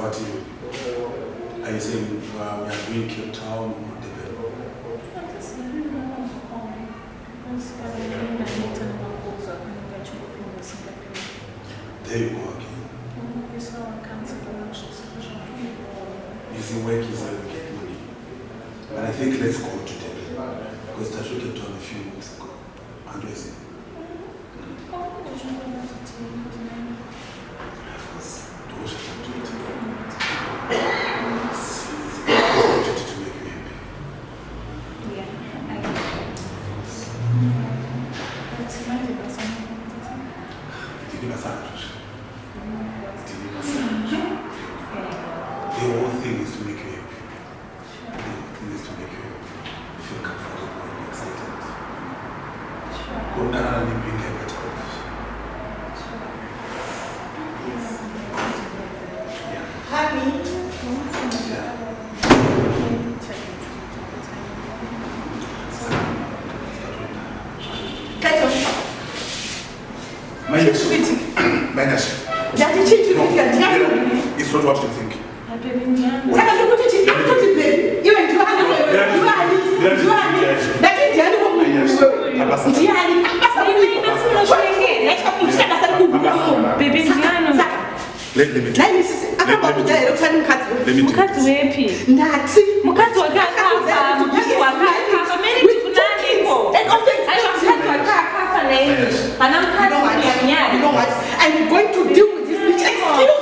about you? Are you saying we are doing Cape Town or Durban? There you go again. You see, work is how you get money. But I think let's go to Durban because that we Cape Town a few weeks ago. And what is it? The whole thing is to make you happy. The whole thing is to make you feel comfortable and excited. Go down and bring a better life. Yeah. Happy? Yeah. Minus. It's not what you think. I'm going to deal with this bitch. Excuse me.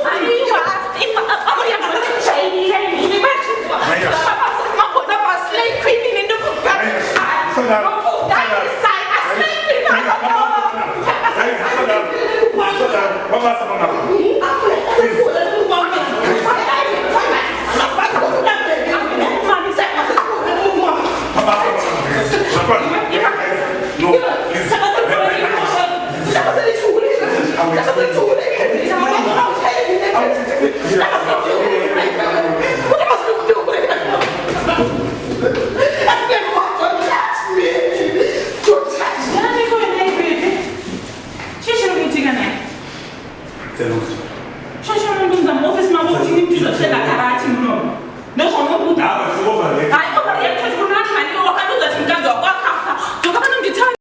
No,